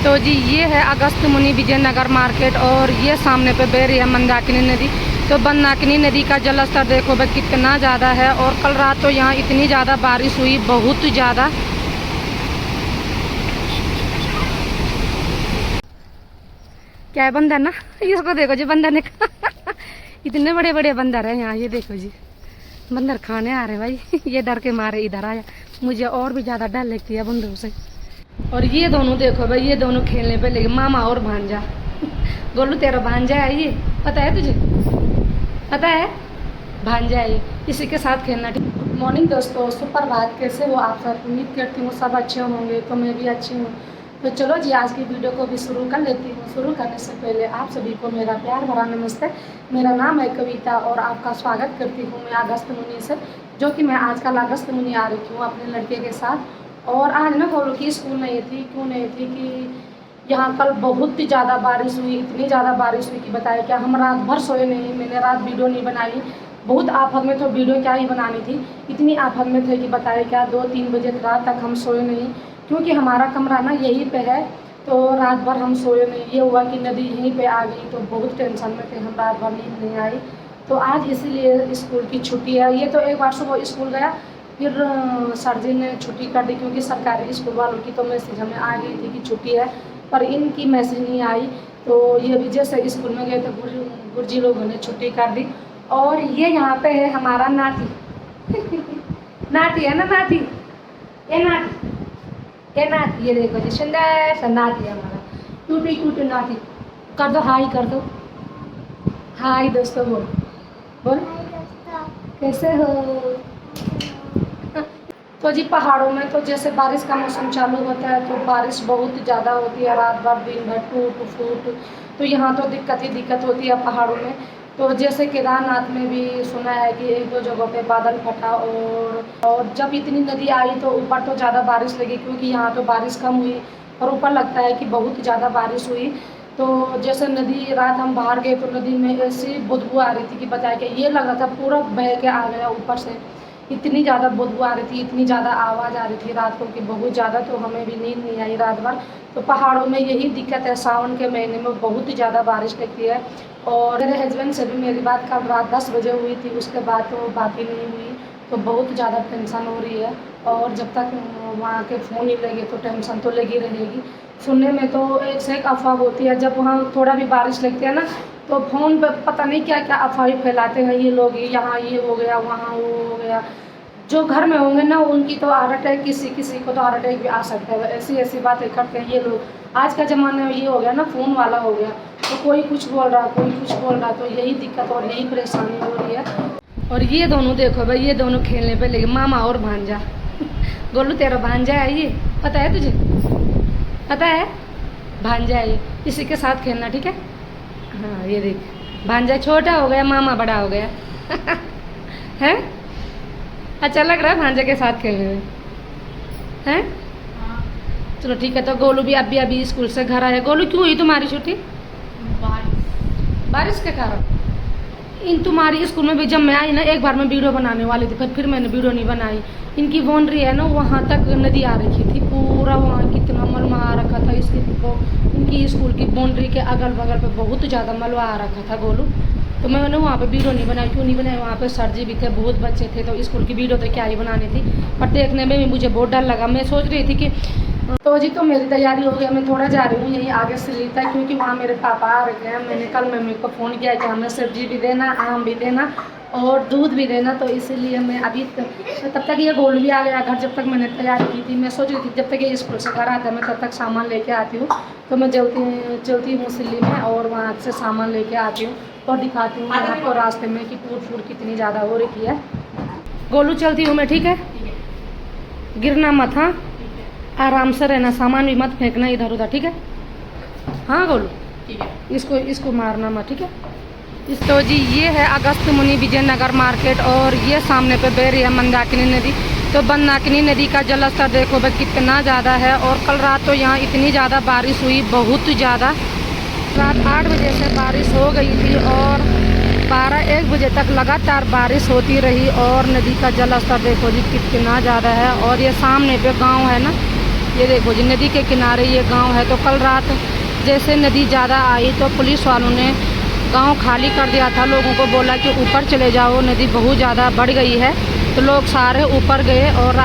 तो जी ये है अगस्त मुनि विजयनगर मार्केट और ये सामने पे बह रही है मंदाकिनी नदी। तो मंदाकिनी नदी का जलस्तर देखो भाई कितना ज़्यादा है। और कल रात तो यहाँ इतनी ज़्यादा बारिश हुई, बहुत ज़्यादा। क्या है बंदर ना, इसको देखो जी बंदर ने इतने बड़े बड़े बंदर है यहाँ, ये देखो जी बंदर खाने आ रहे भाई। ये डर के मारे इधर आया, मुझे और भी ज़्यादा डर लगती है बंदरों से। और ये दोनों देखो भाई, ये दोनों खेलने पे लगे, मामा और भांजा। गोलू तेरा भांजा है ये, पता है तुझे? पता है भांजा है ये, इसी के साथ खेलना। गुड मॉर्निंग दोस्तों, सुप्रभात। कैसे हो आप सब? उम्मीद करती हूँ सब अच्छे होंगे, तो मैं भी अच्छी हूँ। तो चलो जी आज की वीडियो को भी शुरू कर लेती हूँ। शुरू करने से पहले आप सभी को मेरा प्यार भरा नमस्ते। मेरा नाम है कविता और आपका स्वागत करती हूँ मैं अगस्त मुनि से, जो कि मैं आजकल अगस्त मुनि आ रही हूँ अपने लड़के के साथ। और आज ना गोलू की स्कूल नहीं थी, क्यों नहीं थी कि यहाँ कल बहुत ही ज़्यादा बारिश हुई, इतनी ज़्यादा बारिश हुई कि बताया क्या, हम रात भर सोए नहीं। मैंने रात वीडियो नहीं बनाई, बहुत आफत में तो वीडियो क्या ही बनानी थी, इतनी आफत में थे कि बताया क्या 2-3 बजे रात तक हम सोए नहीं, क्योंकि हमारा कमरा ना यहीं पे है। तो रात भर हम सोए नहीं। ये हुआ कि नदी यहीं पे आ गई, तो बहुत टेंशन में थे हम, रात भर नींद नहीं आई। तो आज इसीलिए स्कूल की छुट्टी है। ये तो एक बार सुबह स्कूल गया, फिर सर जी ने छुट्टी कर दी, क्योंकि सरकारी स्कूल वालों की तो मैसेज हमें आ गई थी कि छुट्टी है, पर इनकी मैसेज नहीं आई। तो ये भी जैसे स्कूल में गए तो गुरुजी लोगों ने छुट्टी कर दी। और ये यहाँ पे है हमारा नाती नाती है ना, नाती, ये नाती, ये नाती, ये देखो जी सुंदर सा नाती है हमारा, टूटी टूटी नाती। कर दो हाई, कर दो हाई दोस्तों, बोल बोल कैसे हो। तो जी पहाड़ों में तो जैसे बारिश का मौसम चालू होता है तो बारिश बहुत ज़्यादा होती है, रात भर दिन भर टूट फूट। तो यहाँ तो दिक्कत ही दिक्कत होती है पहाड़ों में। तो जैसे केदारनाथ में भी सुना है कि 1-2 जगहों पे बादल फटा, और जब इतनी नदी आई तो ऊपर तो ज़्यादा बारिश लगी, क्योंकि यहाँ तो बारिश कम हुई और ऊपर लगता है कि बहुत ज़्यादा बारिश हुई। तो जैसे नदी, रात हम बाहर गए तो नदी में ऐसी बदबू आ रही थी कि बताया कि ये लग रहा था पूरा बह के आ गया ऊपर से, इतनी ज़्यादा बदबू आ रही थी, इतनी ज़्यादा आवाज़ आ रही थी रात को कि बहुत ज़्यादा। तो हमें भी नींद नहीं आई रात भर। तो पहाड़ों में यही दिक्कत है, सावन के महीने में बहुत ज़्यादा बारिश लगती है। और मेरे हस्बैंड से भी मेरी बात कल रात 10 बजे हुई थी, उसके बाद तो बात ही नहीं हुई। तो बहुत ज़्यादा टेंशन हो रही है, और जब तक वहाँ के फ़ोन ही लगे तो टेंशन तो लगी रहेगी। सुनने में तो एक से एक अफवाह होती है, जब वहाँ थोड़ा भी बारिश लगती है ना तो फ़ोन पर पता नहीं क्या क्या अफवाह फैलाते हैं ये लोग, यहाँ ये हो गया, वहाँ वो हो गया। जो घर में होंगे ना उनकी तो हार्ट अटैक, किसी किसी को तो हार्ट अटैक भी आ सकता है। ऐसी ऐसी बातें करते हैं ये लोग। आज का ज़माना में ये हो गया ना, फ़ोन वाला हो गया, तो कोई कुछ बोल रहा, कोई कुछ बोल रहा। तो यही दिक्कत और यही परेशानी हो रही है। और ये दोनों देखो भाई, ये दोनों खेलने पे लगे, मामा और भांजा। गोलू तेरा भांजा है ये, पता है तुझे? पता है भांजा है ये, इसी के साथ खेलना, ठीक है? हाँ ये देख, भांजा छोटा हो गया, मामा बड़ा हो गया। है अच्छा लग रहा है भांजे के साथ खेलने में, हैं? चलो ठीक है। तो गोलू भी अभी स्कूल से घर आया। गोलू क्यों हुई तुम्हारी छुट्टी? बारिश के कारण। इन तुम्हारी स्कूल में भी जब मैं आई ना, एक बार मैं वीडियो बनाने वाली थी, फिर मैंने वीडियो नहीं बनाई। इनकी बाउंड्री है ना, वहाँ तक नदी आ रखी थी, पूरा वहाँ कितना मलबा आ रखा था। इनकी स्कूल की बाउंड्री के अगल बगल पे बहुत ज़्यादा मलबा आ रखा था गोलू। तो मैंने वहाँ पे वीडियो नहीं बनाई। क्यों नहीं बनाई? वहाँ पे सर जी भी थे, बहुत बच्चे थे, तो स्कूल की वीडियो तो क्या ही बनानी थी। पर देखने में भी मुझे बहुत डर लगा। मैं सोच रही थी कि तो जी तो मेरी तैयारी हो गई, मैं थोड़ा जा रही हूँ यहीं आगे से लेता है, क्योंकि वहाँ मेरे पापा आ रखे हैं। मैंने कल मम्मी को फ़ोन किया कि हमें सब्जी भी देना, आम भी देना और दूध भी देना। तो इसीलिए मैं अभी तब तक ये गोलू भी आ गया घर। जब तक मैंने तैयारी की थी, मैं सोच रही थी जब तक ये स्कूल से घर आता है मैं तब तक सामान लेके आती हूँ। तो मैं चलती हूँ सिल्ली में और वहाँ से सामान लेके आती हूँ और दिखाती हूँ आपको रास्ते में कि टूट फूट कितनी ज़्यादा हो रही है। गोलू चलती हूँ मैं, ठीक है? गिरना मत, हाँ आराम से रहना, सामान भी मत फेंकना इधर उधर, ठीक है? हाँ गोलू ठीक है, इसको मारना मत, ठीक है? तो जी ये है अगस्त मुनि विजयनगर मार्केट और ये सामने पे बह रही है मंदाकिनी नदी। तो मंदाकिनी नदी का जलस्तर देखो भाई कितना ज़्यादा है। और कल रात तो यहाँ इतनी ज़्यादा बारिश हुई, बहुत ज़्यादा। रात 8 बजे से बारिश हो गई थी और 12-1 बजे तक लगातार बारिश होती रही। और नदी का जलस्तर देखो जी कितना ज़्यादा है। और ये सामने पे गांव है ना, ये देखो जी नदी के किनारे ये गांव है। तो कल रात जैसे नदी ज़्यादा आई तो पुलिस वालों ने गांव खाली कर दिया था, लोगों को बोला कि ऊपर चले जाओ, नदी बहुत ज़्यादा बढ़ गई है। तो लोग सारे ऊपर गए और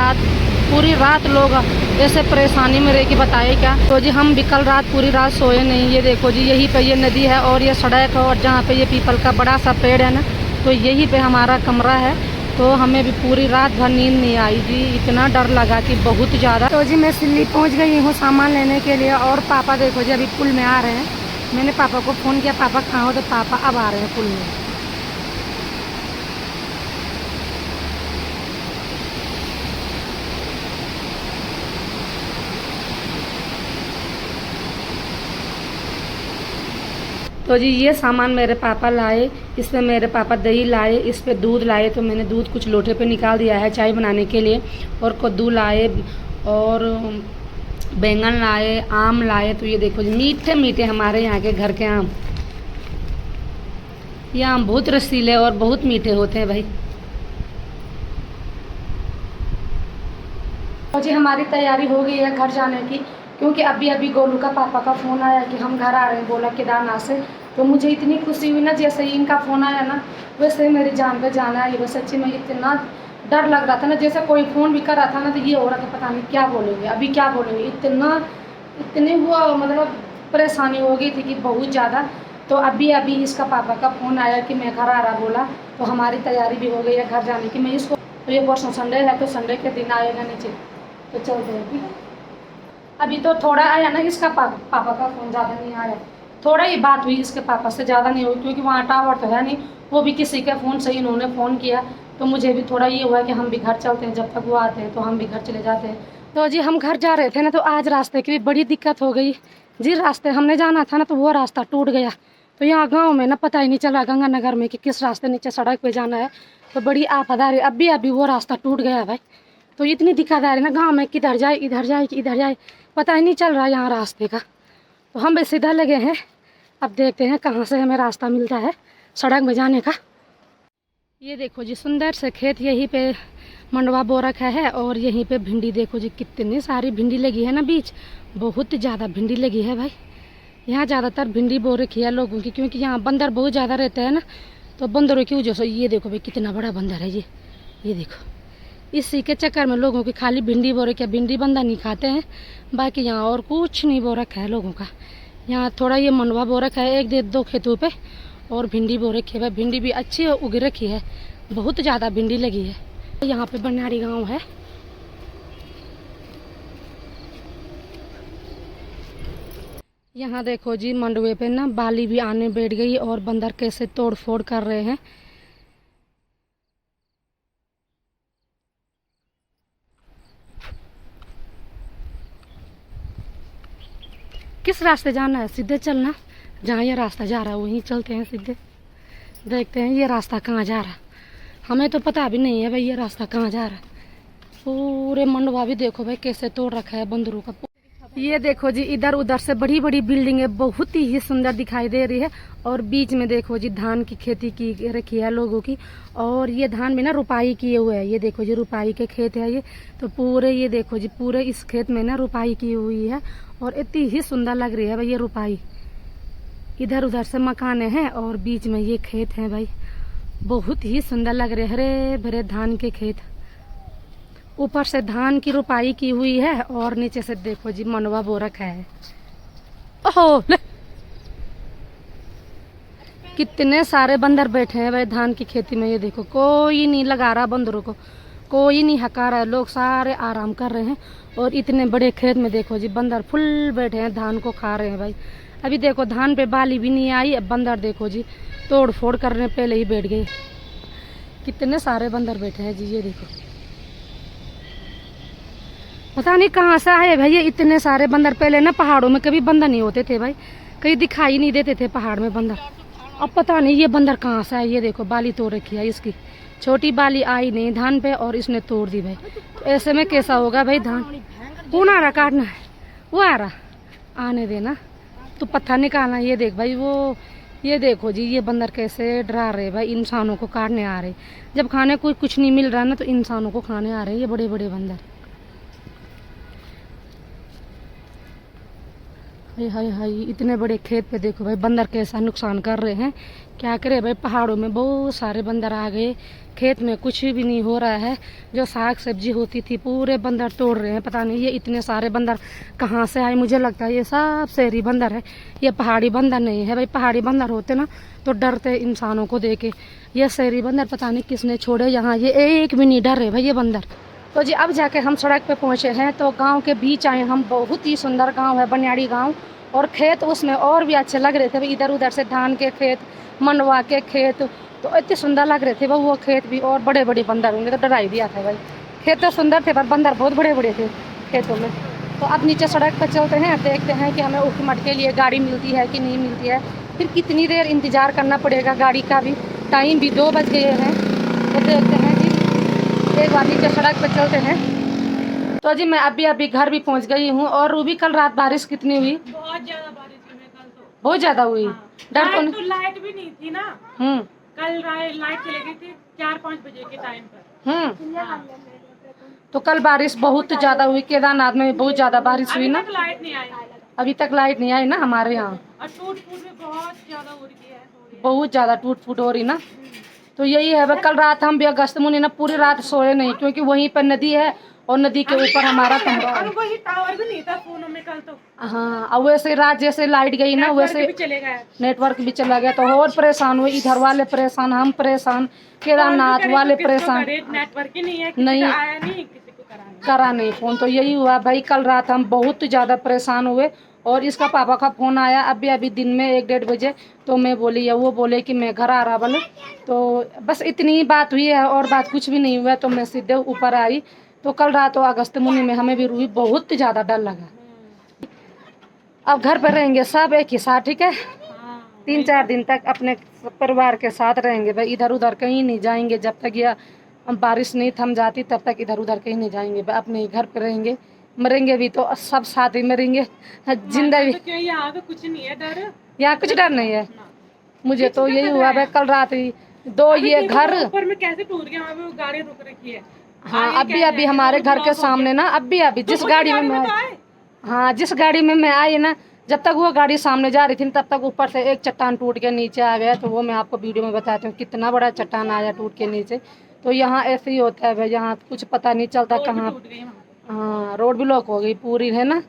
पूरी रात लोग ऐसे परेशानी में रह के बताए क्या। तो जी हम भी कल रात पूरी रात सोए नहीं। ये देखो जी यहीं पे ये नदी है और ये सड़क है और जहाँ पे ये पीपल का बड़ा सा पेड़ है ना, तो यहीं पे हमारा कमरा है। तो हमें भी पूरी रात भर नींद नहीं आई जी, इतना डर लगा कि बहुत ज़्यादा। तो जी मैं सिल्ली पहुँच गई हूँ सामान लेने के लिए और पापा देखो जी अभी पुल में आ रहे हैं। मैंने पापा को फ़ोन किया, पापा कहाँ हो, तो पापा अब आ रहे हैं पुल में। तो जी ये सामान मेरे पापा लाए, इसमें मेरे पापा दही लाए, इस पे दूध लाए। तो मैंने दूध कुछ लोटे पे निकाल दिया है चाय बनाने के लिए। और कद्दू लाए और बैंगन लाए, आम लाए। तो ये देखो जी मीठे मीठे हमारे यहाँ के घर के आम। ये आम बहुत रसीले और बहुत मीठे होते हैं भाई। तो जी हमारी तैयारी हो गई है घर जाने की, क्योंकि अभी अभी गोलू का पापा का फ़ोन आया कि हम घर आ रहे हैं, बोला केदारनाथ से। तो मुझे इतनी खुशी हुई ना, जैसे ही इनका फ़ोन आया ना वैसे ही मेरी जान पे जान आई। बस सच्ची में इतना डर लग रहा था ना, जैसे कोई फ़ोन भी कर रहा था ना तो ये हो रहा था पता नहीं क्या बोलेंगे, अभी क्या बोलेंगे। इतनी वो मतलब परेशानी हो गई थी कि बहुत ज़्यादा। तो अभी अभी इसका पापा का फ़ोन आया कि मैं घर आ रहा बोला। तो हमारी तैयारी भी हो गई है घर जाने की। मैं इसको तो ये परसों संडे है तो संडे के दिन आएगा नीचे, तो चलते हैं ठीक है। अभी तो थोड़ा आया ना इसका पापा का फ़ोन, ज़्यादा नहीं आया, थोड़ा ही बात हुई इसके पापा से, ज़्यादा नहीं हुई, क्योंकि वहाँ टावर तो है नहीं, वो भी किसी के फ़ोन से ही इन्होंने फ़ोन किया। तो मुझे भी थोड़ा ये हुआ कि हम भी घर चलते हैं, जब तक वो आते हैं तो हम भी घर चले जाते हैं। तो जी हम घर जा रहे थे ना, तो आज रास्ते की भी बड़ी दिक्कत हो गई जी। रास्ते हमने जाना था ना तो वो रास्ता टूट गया। तो यहाँ गाँव में ना पता ही नहीं चला गंगानगर में कि किस रास्ते नीचे सड़क पर जाना है। तो बड़ी आफत आ रही, अभी अभी वो रास्ता टूट गया भाई। तो इतनी दिक्कत आ रही ना गाँव में, किधर जाए इधर जाए कि इधर जाए, पता ही नहीं चल रहा यहाँ रास्ते का। तो हम भी सीधा लगे हैं, अब देखते हैं कहाँ से हमें रास्ता मिलता है सड़क में जाने का। ये देखो जी सुंदर से खेत, यहीं पे मंडवा बो रखा है और यहीं पे भिंडी देखो जी कितनी सारी भिंडी लगी है ना, बीच बहुत ज़्यादा भिंडी लगी है भाई। यहाँ ज़्यादातर भिंडी बो रखी है लोगों की, क्योंकि यहाँ बंदर बहुत ज़्यादा रहते हैं ना, तो बंदरों की वजह से। ये देखो भाई कितना बड़ा बंदर है ये देखो। इसी के चक्कर में लोगों की खाली भिंडी बो रखी है, भिंडी बंदा नहीं खाते हैं, बाकी यहाँ और कुछ नहीं बो रखा है लोगों का। यहाँ थोड़ा ये मंडवा बो रखा है 1-2 खेतों पे, और भिंडी बो रखी है भाई। भिंडी भी अच्छी उग रखी है, बहुत ज़्यादा भिंडी लगी है। यहाँ पे बनाड़ी गांव है। यहाँ देखो जी मंडवे पे ना बाली भी आने बैठ गई और बंदर कैसे तोड़ फोड़ कर रहे हैं। किस रास्ते जाना है? सीधे चलना, जहाँ ये रास्ता जा रहा है वहीं चलते हैं सीधे। देखते हैं ये रास्ता कहाँ जा रहा है, हमें तो पता भी नहीं है भाई ये रास्ता कहाँ जा रहा है। पूरे मंडवा भी देखो भाई कैसे तोड़ रखा है बंदरों का। ये देखो जी इधर उधर से बड़ी बड़ी बिल्डिंगें बहुत ही सुंदर दिखाई दे रही है, और बीच में देखो जी धान की खेती की रखी है लोगों की। और ये धान में ना रुपाई किए हुए है, ये देखो जी रुपाई के खेत है ये। तो पूरे ये देखो जी पूरे इस खेत में ना रुपाई की हुई है, और इतनी ही सुंदर लग रही है भाई ये रुपाई। इधर उधर से मकाने हैं और बीच में ये खेत है भाई, बहुत ही सुंदर लग रहे, हरे भरे धान के खेत। ऊपर से धान की रुपाई की हुई है और नीचे से देखो जी मनवा बो रखा है। ओहो ले, कितने सारे बंदर बैठे हैं भाई धान की खेती में। ये देखो कोई नहीं लगा रहा बंदरों को, कोई नहीं हका रहा है, लोग सारे आराम कर रहे हैं। और इतने बड़े खेत में देखो जी बंदर फुल बैठे हैं, धान को खा रहे हैं भाई। अभी देखो धान पे बाली भी नहीं आई, अब बंदर देखो जी तोड़ फोड़ करने पहले ही बैठ गए। कितने सारे बंदर बैठे हैं जी, ये देखो पता नहीं कहाँ से आए भाई ये इतने सारे बंदर। पहले ना पहाड़ों में कभी बंदर नहीं होते थे भाई, कहीं दिखाई नहीं देते थे पहाड़ में बंदर। अब पता नहीं ये बंदर कहाँ से आए। ये देखो बाली तोड़ रखी है इसकी, छोटी बाली आई नहीं धान पे और इसने तोड़ दी भाई। तो ऐसे में कैसा होगा भाई धान। कौन आ रहा काटना है? वो आ रहा, आने देना तो पत्थर निकालना। ये देख भाई वो, ये देखो जी ये बंदर कैसे डरा रहे भाई, इंसानों को काटने आ रहे। जब खाने को कुछ नहीं मिल रहा ना तो इंसानों को खाने आ रहे ये बड़े बड़े बंदर। हाय हाय हाय, इतने बड़े खेत पे देखो भाई बंदर कैसा नुकसान कर रहे हैं। क्या करे भाई, पहाड़ों में बहुत सारे बंदर आ गए, खेत में कुछ भी नहीं हो रहा है। जो साग सब्जी होती थी पूरे बंदर तोड़ रहे हैं। पता नहीं ये इतने सारे बंदर कहाँ से आए, मुझे लगता है ये सब शहरी बंदर है, ये पहाड़ी बंदर नहीं है भाई। पहाड़ी बंदर होते ना तो डरते इंसानों को देके, ये शहरी बंदर पता नहीं किसने छोड़े यहाँ, ये एक भी नहीं डर रहे भाई ये बंदर। तो जी अब जाके हम सड़क पे पहुँचे हैं, तो गांव के बीच आए हम। बहुत ही सुंदर गांव है बनियाड़ी गांव, और खेत उसमें और भी अच्छे लग रहे थे भाई। इधर उधर से धान के खेत, मंडवा के खेत, तो इतने सुंदर लग रहे थे भाई वो खेत भी। और बड़े बड़े बंदर होंगे तो डरा ही दिया था भाई। खेत तो सुंदर थे पर बंदर बहुत बड़े बड़े थे खेतों में। तो अब नीचे सड़क पर चलते हैं, देखते हैं कि हमें उखमट के लिए गाड़ी मिलती है कि नहीं मिलती है। फिर कितनी देर इंतज़ार करना पड़ेगा गाड़ी का भी, टाइम भी 2 बज गए हैं। तो देखते हैं जी, एक बार नीचे सड़क पर चलते हैं। तो जी मैं अभी अभी घर भी पहुंच गई हूँ। और रूबी कल रात बारिश कितनी हुई? बहुत ज्यादा बारिश हुई है कल तो। बहुत ज्यादा हुई। हाँ। डर तो नहीं? तो लाइट भी नहीं थी ना। कल लाइट चली गई थी 4-5 बजे के टाइम पर। हाँ। तो कल बारिश बहुत ज्यादा हुई, केदारनाथ में बहुत ज्यादा बारिश हुई ना। लाइट नहीं आई। अभी तक लाइट नहीं आई ना हमारे यहाँ। और टूट फूट भी बहुत ज्यादा हो रही है। बहुत ज्यादा टूट फूट हो रही ना। तो यही है भाई, कल रात हम भी अगस्त मुनि ना पूरी रात सोए नहीं, क्योंकि वहीं पर नदी है और नदी के ऊपर हमारा कमरा है। वही टावर भी नहीं था फोनों में कल तो। हाँ, अब वैसे रात जैसे लाइट गई ना वैसे चले गए, नेटवर्क भी चला गया। तो और परेशान हुए, इधर वाले परेशान, हम परेशान, केदारनाथ वाले परेशान। नेटवर्क ही नहीं है, नहीं आया नहीं, किसी को करा नहीं फोन। तो यही हुआ भाई, कल रात हम बहुत ज्यादा परेशान हुए। और इसका पापा का फोन आया अभी अभी दिन में 1-1:30 बजे। तो मैं बोली, या वो बोले कि मैं घर आ रहा बोले। तो बस इतनी ही बात हुई है और बात कुछ भी नहीं हुआ। तो मैं सीधे ऊपर आई। तो कल रात तो अगस्त मुनि में हमें भी रूही बहुत ज्यादा डर लगा। अब घर पर रहेंगे सब एक ही साथ, ठीक है। 3-4 दिन तक अपने परिवार के साथ रहेंगे भाई, इधर उधर कहीं नहीं जाएंगे। जब तक यह बारिश नहीं थम जाती तब तक इधर उधर कहीं नहीं जाएंगे भाई, अपने घर पे रहेंगे। मरेंगे भी तो सब साथ ही मरेंगे। जिंदगी तो यहाँ तो कुछ नहीं है डर, यहाँ कुछ डर नहीं है। मुझे तो यही हुआ भाई, कल रात ही 2 ये घर ऊपर में कैसे टूट गया, वहाँ पे गाड़ी रुक रखी है। हाँ, अभी अभी हमारे घर के सामने ना, अभी अभी जिस गाड़ी में मैं, हाँ जिस गाड़ी में मैं आई ना, जब तक वो गाड़ी सामने जा रही थी तब तक ऊपर से एक चट्टान टूट के नीचे आ गया। तो वो मैं आपको वीडियो में बताती हूँ कितना बड़ा चट्टान आया टूट के नीचे। तो यहाँ ऐसे ही होता है भाई, यहाँ कुछ पता नहीं चलता कहाँ। हाँ, रोड ब्लॉक हो गई पूरी, है ना।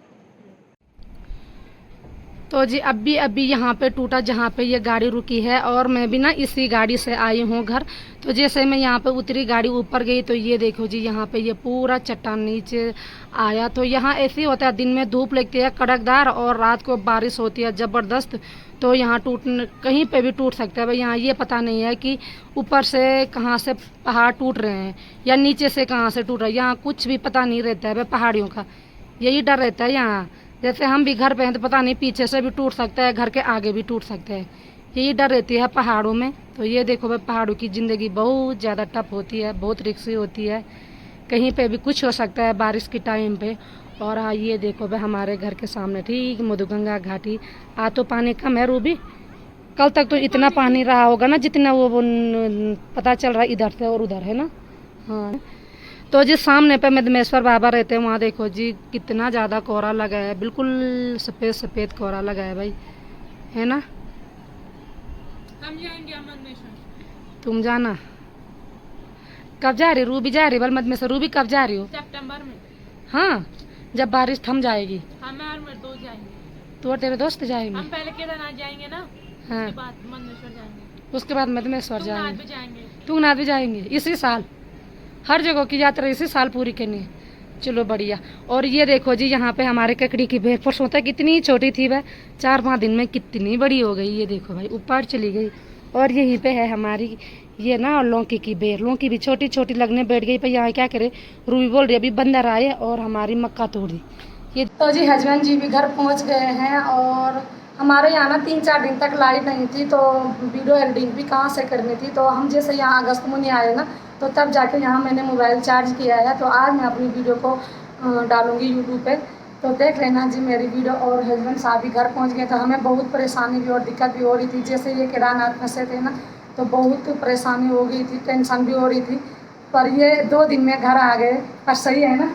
तो जी अभी अभी यहाँ पे टूटा जहाँ पे ये गाड़ी रुकी है, और मैं भी ना इसी गाड़ी से आई हूँ घर। तो जैसे मैं यहाँ पे उतरी, गाड़ी ऊपर गई, तो ये देखो जी यहाँ पे ये पूरा चट्टान नीचे आया। तो यहाँ ऐसे ही होता है, दिन में धूप लगती है कड़कदार और रात को बारिश होती है ज़बरदस्त। तो यहाँ कहीं पे भी टूट सकता है भाई। यहाँ ये पता नहीं है कि ऊपर से कहाँ से पहाड़ टूट रहे हैं या नीचे से कहाँ से टूट रहा है, यहाँ कुछ भी पता नहीं रहता है भाई पहाड़ियों का। यही डर रहता है यहाँ। जैसे हम भी घर पे हैं तो पता नहीं पीछे से भी टूट सकता है, घर के आगे भी टूट सकता है, यही डर रहती है पहाड़ों में। तो ये देखो भाई, पहाड़ों की ज़िंदगी बहुत ज़्यादा टफ होती है, बहुत रिस्की होती है, कहीं पे भी कुछ हो सकता है बारिश के टाइम पे। और हाँ, ये देखो भाई हमारे घर के सामने ठीक मधुगंगा घाटी। आज तो पानी कम है रूबी, कल तक तो इतना पानी रहा होगा ना जितना वो पता चल रहा है इधर से और उधर, है ना। हाँ, तो जी सामने पे मधमेश्वर बाबा रहते हैं, वहाँ देखो जी कितना ज़्यादा कोहरा लगा है, बिल्कुल सफ़ेद सफ़ेद कोहरा लगा है भाई, है ना। हम जाएंगे मधमेश्वर। तुम जाना कब जा रही? रूबी जा रही बल मधमेश्वर। रूबी कब जा रही हो? सितंबर में। हाँ, जब बारिश थम जाएगी। हम और मेरे दोस्त जाएंगे। तो और तेरे दोस्त जाएंगे? हम पहले केदारनाथ जाएंगे ना, हाँ, उसके बाद मधमेश्वर जाएंगे, उसके बाद मधमेश्वर जाएंगे, तुंगनाथ भी जाएंगे इसी साल। हर जगह की यात्रा इसी साल पूरी करनी है। चलो बढ़िया। और ये देखो जी यहाँ पे हमारे ककड़ी की बेर परसों तक कितनी छोटी थी वह, 4-5 दिन में कितनी बड़ी हो गई। ये देखो भाई ऊपर चली गई। और यहीं पे है हमारी ये ना लौकी की बेर, लौकी भी छोटी छोटी लगने बैठ गई। पर यहाँ क्या करे, रूबी बोल रही अभी बंदर आए और हमारी मक्का तोड़ दी। ये तो जी हस्बैंड जी भी घर पहुँच गए हैं। और हमारे यहाँ ना 3-4 दिन तक लाइट नहीं थी, तो वीडियो एडिटिंग भी कहाँ से करनी थी। तो हम जैसे यहाँ अगस्त मुनि आए ना, तो तब जाके यहाँ मैंने मोबाइल चार्ज किया है। तो आज मैं अपनी वीडियो को डालूँगी यूट्यूब पे, तो देख लेना जी मेरी वीडियो। और हस्बैंड साहब भी घर पहुँच गए। तो हमें बहुत परेशानी भी और दिक्कत भी हो रही थी। जैसे ये केदारनाथ फंसे थे ना, तो बहुत परेशानी हो गई थी, टेंशन भी हो रही थी। पर ये 2 दिन में घर आ गए। पर सही है ना,